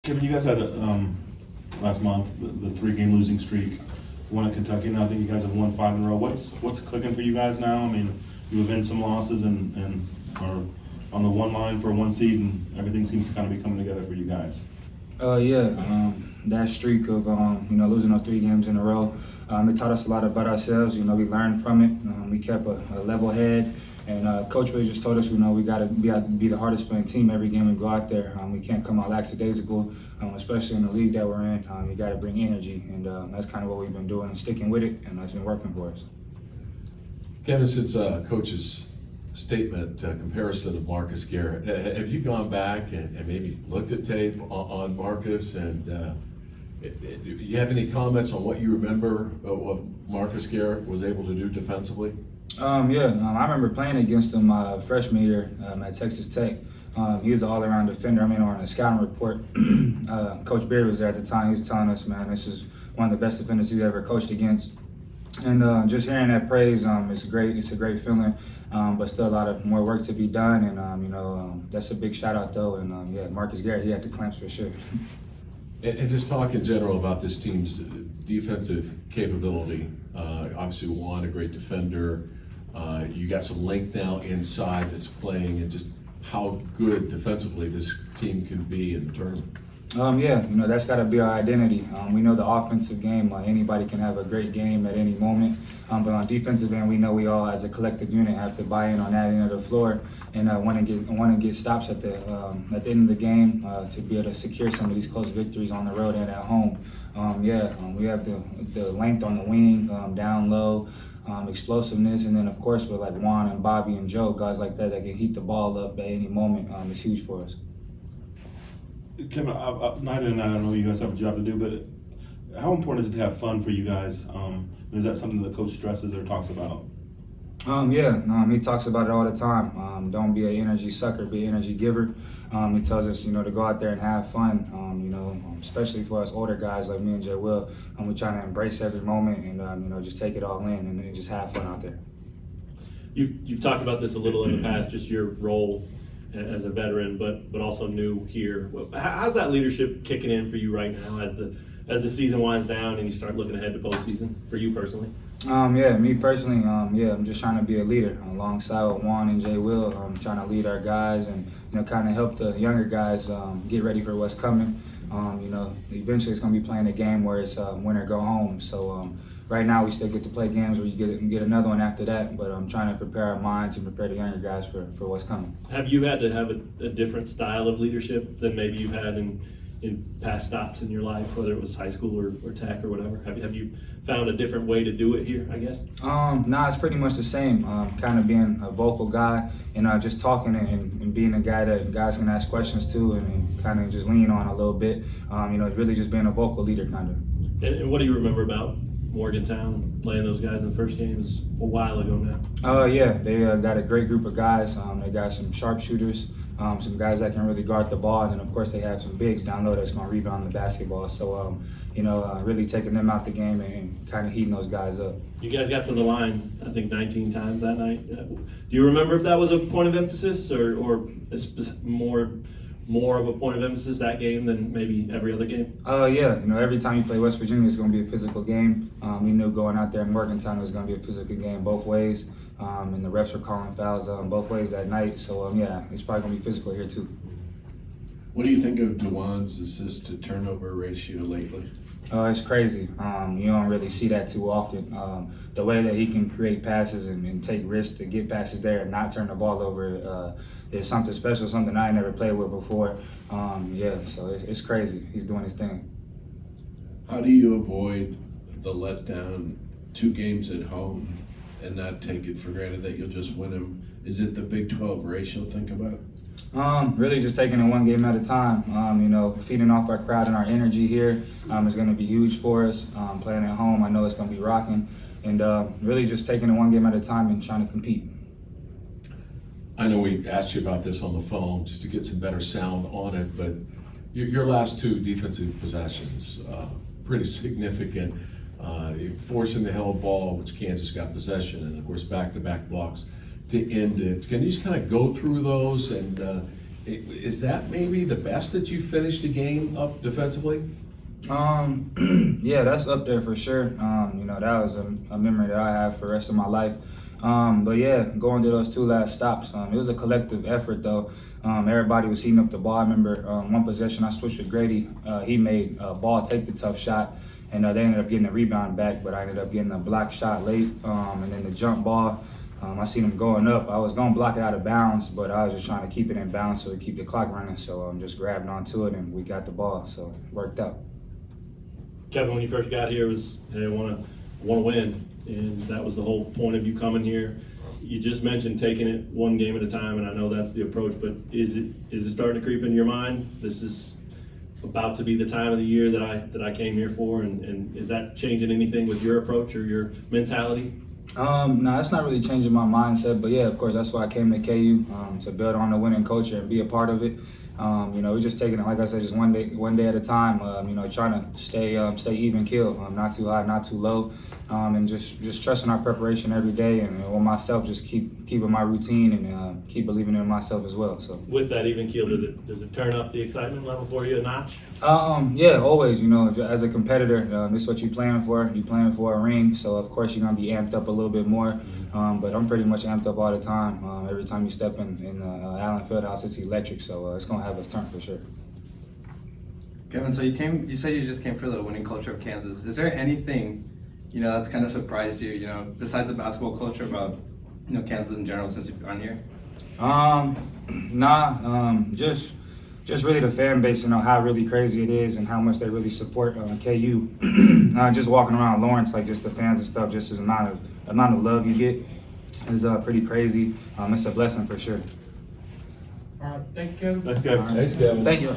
Kevin, you guys had last month the three-game losing streak. Won at Kentucky. Now I think you guys have won 5 in a row. What's clicking for you guys now? I mean, you have in some losses and are on the one line for 1 seed, and everything seems to kind of be coming together for you guys. That streak of losing those 3 games in a row, it taught us a lot about ourselves. We learned from it. We kept a level head, and Coach really just told us, we got to be the hardest playing team every game we go out there. We can't come out lackadaisical, especially in the league that we're in. We got to bring energy, and that's kind of what we've been doing and sticking with it, and that's been working for us. Kevin, since Coach's statement comparison of Marcus Garrett, have you gone back and maybe looked at tape on Marcus, and do you have any comments on what you remember of what Marcus Garrett was able to do defensively? I remember playing against him freshman year at Texas Tech. He was an all-around defender. On a scouting report, Coach Beard was there at the time. He was telling us, man, this is one of the best defenders he's ever coached against. And just hearing that praise, it's great. It's a great feeling, but still a lot of more work to be done. And that's a big shout out though. And Marcus Garrett, he had the clamps for sure. And just talk in general about this team's defensive capability. Obviously, Juan, a great defender. You got some length now inside that's playing, and just how good defensively this team can be in the tournament. That's got to be our identity. We know the offensive game, anybody can have a great game at any moment. But on defensive end, we know we all, as a collective unit, have to buy in on that end of the floor and want to get stops at the end of the game to be able to secure some of these close victories on the road and at home. We have the length on the wing, down low. Explosiveness, and then of course with like Juan and Bobby and Joe, guys like that can heat the ball up at any moment, is huge for us. Kevin, night in and night, I know you guys have a job to do, but how important is it to have fun for you guys? Is that something that the coach stresses or talks about? He talks about it all the time. Don't be an energy sucker, be an energy giver. He tells us, to go out there and have fun. Especially for us older guys like me and Jay Will, we try to embrace every moment and just take it all in and just have fun out there. You've talked about this a little in the past, just your role as a veteran, but also new here. How's that leadership kicking in for you right now as the season winds down and you start looking ahead to postseason for you personally? Me personally, I'm just trying to be a leader alongside with Juan and Jay Will. I'm trying to lead our guys and kind of help the younger guys get ready for what's coming. Eventually it's going to be playing a game where it's win or go home. So right now we still get to play games where you get another one after that. But I'm trying to prepare our minds and prepare the younger guys for what's coming. Have you had to have a different style of leadership than maybe you've had in past stops in your life, whether it was high school or tech or whatever? Have you found a different way to do it here, I guess? It's pretty much the same. Kind of being a vocal guy and just talking and being a guy that guys can ask questions to and kind of just lean on a little bit. Really just being a vocal leader kind of. And what do you remember about Morgantown playing those guys in the first game? Is a while ago now. They got a great group of guys. They got some sharpshooters. Some guys that can really guard the ball, and then of course they have some bigs down low that's going to rebound the basketball. So, really taking them out the game and kind of heating those guys up. You guys got to the line, I think, 19 times that night. Do you remember if that was a point of emphasis or more of a point of emphasis that game than maybe every other game? Every time you play West Virginia, it's going to be a physical game. We knew going out there in Morgantown it was going to be a physical game both ways. And the refs were calling fouls both ways that night. So, it's probably going to be physical here too. What do you think of DeJuan's assist to turnover ratio lately? It's crazy. You don't really see that too often. The way that he can create passes and take risks to get passes there and not turn the ball over is something special, something I never played with before. So it's crazy. He's doing his thing. How do you avoid the letdown 2 games at home and not take it for granted that you'll just win them? Is it the Big 12 race you'll think about? Really just taking it one game at a time. Feeding off our crowd and our energy here is going to be huge for us. Playing at home, I know it's going to be rocking. And really just taking it one game at a time and trying to compete. I know we asked you about this on the phone just to get some better sound on it, but your last 2 defensive possessions, pretty significant. Forcing the held ball, which Kansas got possession, and of course back-to-back blocks to end it. Can you just kind of go through those and Is that maybe the best that you finished a game up defensively? Yeah, that's up there for sure. You know, that was a memory that I have for the rest of my life. But yeah, going to those two last stops, it was a collective effort though. Everybody was heating up the ball. I remember one possession I switched with Grady. He made Ball take the tough shot, and they ended up getting a rebound back, but I ended up getting a block shot late. And then the jump ball, I seen him going up. I was going to block it out of bounds, but I was just trying to keep it in bounds so to keep the clock running. So I'm just grabbed onto it, and we got the ball. So it worked out. Kevin, when you first got here, it was, hey, I want to win, and that was the whole point of you coming here. You just mentioned taking it one game at a time, and I know that's the approach, but is it starting to creep into your mind? This is about to be the time of the year that I came here for, and is that changing anything with your approach or your mentality? No, that's not really changing my mindset, but yeah, of course, that's why I came to KU, to build on the winning culture and be a part of it. You know, we're just taking it, like I said, just one day at a time. You know, trying to stay even keel, not too high, not too low, and just trusting our preparation every day, and on myself, just keeping my routine and keep believing in myself as well. So With that even keel, does it turn up the excitement level for you a notch? yeah, always. You know, as a competitor, this is what you're playing for. You're playing for a ring, so of course you're gonna be amped up a little bit more. But I'm pretty much amped up all the time. Every time you step in Allen Fieldhouse, it's electric, so it's gonna have its turn for sure. Kevin, so you said you just came for the winning culture of Kansas. Is there anything, you know, that's kind of surprised you, you know, besides the basketball culture about, you know, Kansas in general since you've gone here? Just really the fan base, you know, how really crazy it is and how much they really support KU. Just walking around Lawrence, like just the fans and stuff, just the amount of love you get is pretty crazy. It's a blessing for sure. All right, thank you, Kevin. That's good. Thanks, Kevin. Thank you.